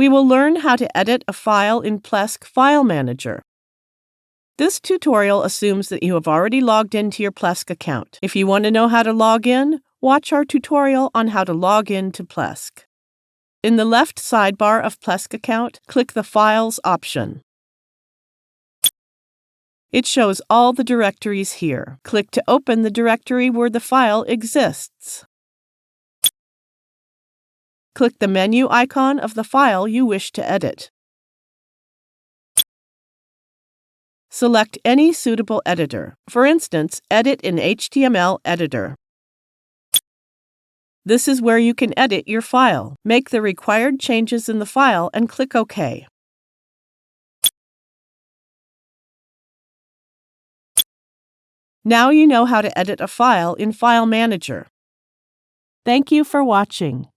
We will learn how to edit a file in Plesk File Manager. This tutorial assumes that you have already logged into your Plesk account. If you want to know how to log in, watch our tutorial on how to log in to Plesk. In the left sidebar of Plesk account, click the Files option. It shows all the directories here. Click to open the directory where the file exists. Click the menu icon of the file you wish to edit. Select any suitable editor. For instance, Edit in HTML Editor. This is where you can edit your file. Make the required changes in the file and click OK. Now you know how to edit a file in File Manager. Thank you for watching.